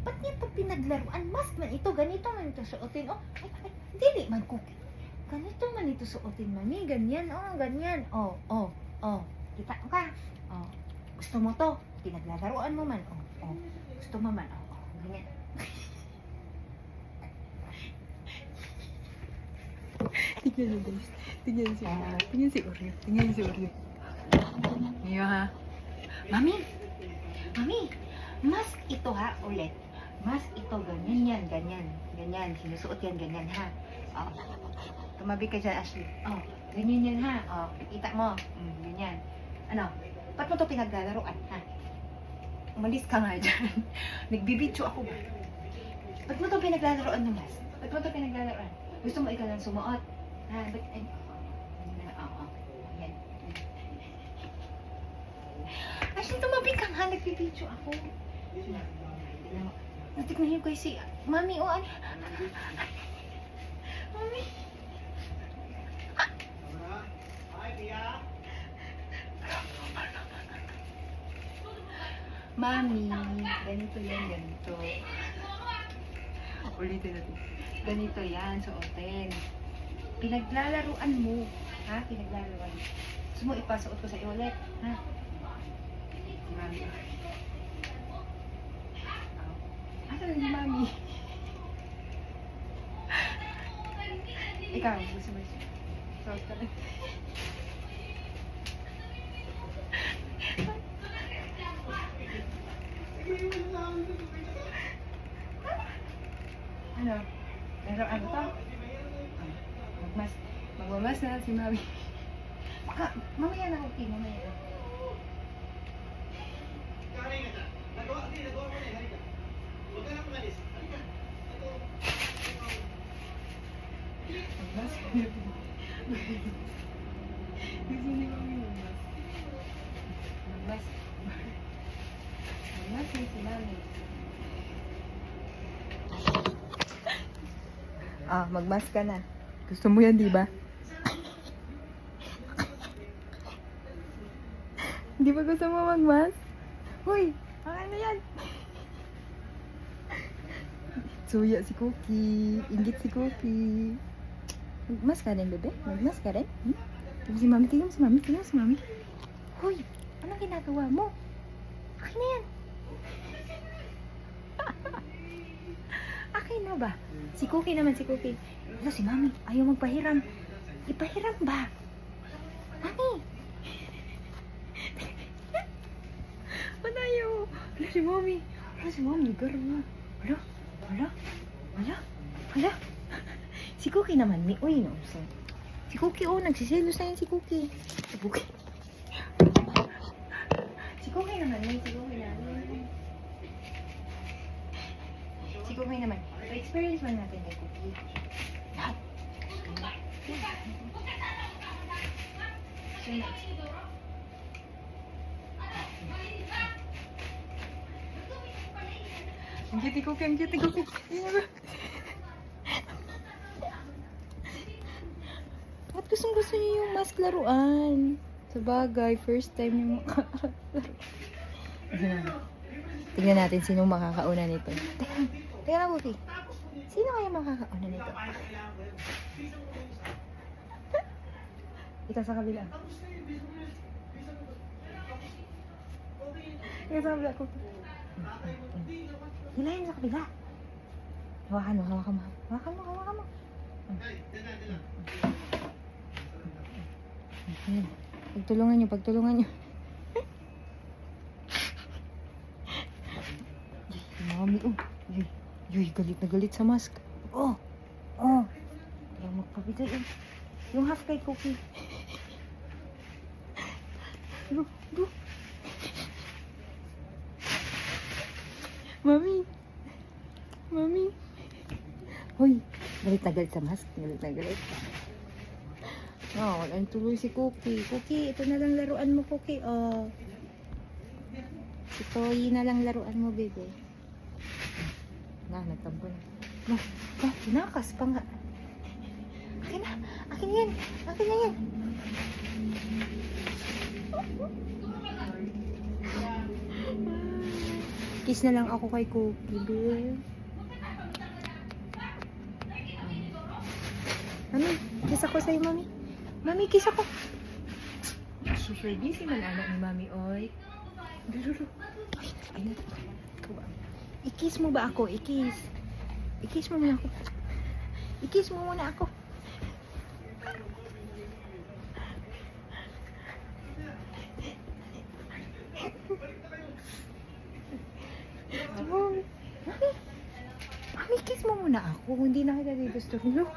ba't niya ito pinaglaruan? Mask man ito, ganito man ito suotin. Oh, ay, dili man Cookie. Ganito man ito suotin, mami. Ganyan, oh, ganyan. Oh, oh, oh. Kita mo ka? Oh. Gusto mo to? Pinaglalaruan mo man. Oh, oh. Gusto mo man. Oh, oh. Ganyan. Tingnan nyo guys. Tingnan si Oreo. Tingnan si Oreo. Tingnan si Oreo. Iyo ha. Mami! Mami! Mask ito ha, ulit. Mask ito, ganyan yan, ganyan. Ganyan, sinusuot yan, ganyan ha. Oh. Tumabi ka dyan, Ashley. Oh, ganyan yan ha. Oh, kita mo. Ganyan. Ano? Ba't mo ito pinaglalaroan, ha? Umalis ka nga dyan. Nagbibidyo ako ba? Ba't mo ito pinaglalaroan ng mask? Ba't mo ito pinaglalaroan? Gusto mo ikaw lang sumuot? Ha? Ba't, ay, oo. Yan. Ashley, tumabi ka nga. Nagbibidyo ako. Natignan ko si Mami, o ano? Mami. Mami, ganito yan, ganito. Ulitin natin. Ganito yan, suotin. Pinaglalaruan mo. Ha? Pinaglalaruan. Gusto mo ipasuot ko sa iyo ulit? Ha? Si Mami. Ano ni Mami? Ikaw, gusto mo siya. Suot ka rin. Ano? Laruan mo to? Magmamas na si Mami. Baka, mamaya na, okay, mamaya na. Magmas. Gusto ni Mami magmas. Magmas. Magmas na si Mami. Ah, magmas ka na. Gusto mo yan, di ba? Di ba gusto mo magmas? Hoy, ano yan? Suya si Cookie. Inggit si Cookie. Magmas ka rin, bebe? Magmas ka rin? Tingnan si Mami, tingnan si Mami, tingnan si Mami. Hoy, anong ginagawa mo? Akin na yan. Akin na ba? Si Cookie naman, si Cookie. Ito si Mami, ayaw magpahiram. Ipahiram ba? Mami! Ba't ayaw? Wala si Mami. Wala si Mami, lugar mo. Wala, wala, wala, wala. Si Cookie naman, may uy, no? So, si Cookie, oh, nagsiselos na yan si Cookie. Si Cookie. Si Cookie naman, si Cookie naman. Si Cookie naman. So, experience man natin kay Cookie. Lahat. So, Ang cute ni Cookie, ang cute ni Cookie. Ba't gustong gusto niyo yung mask laruan? Sa bagay, first time niyo makalaro. Tingnan natin sino makakauna nito. Teka lang, Cookie. Sino kaya makakauna nito? Ikaw sa kabila. Ikaw sa kabila, Cookie. hilahin sa kabila. Hawakan mo, hawakan mo. Hawakan mo, hawakan mo. Ayan. Pagtulungan nyo, pagtulungan nyo. Mami, oh. Yuy, yuy, galit na galit sa mask. Oh, oh. Kaya magpabigay eh. Yung half kay Cookie. Bro, bro. Mami. Mami. Hoy, galit na galit sa mask. Galit na galit. Oh, walang tuloy si Cookie. Cookie, ito na lang laruan mo, Cookie. Oh. Si Toy na lang laruan mo, bebe. Na, nagtampo na. Tinakas pa nga. Akin na. Akin na yan. Akin na yan. Kiss na lang ako kay Cookie, babe. Mami, kiss ako sa'yo, Mami. Mami, kiss ako. Super busy man anak ni Mami, oy. Duro. Ay, ayun. Ikaw ba? I-kiss mo ba ako? I-kiss. I-kiss mo muna ako. I-kiss mo muna ako. Mami, Mami, kiss mo muna ako. Hindi na kita dito. No?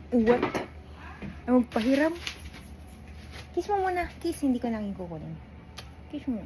What? Magpahiram? Kiss mo muna. Kiss, hindi ko nang kukunin. Kiss mo.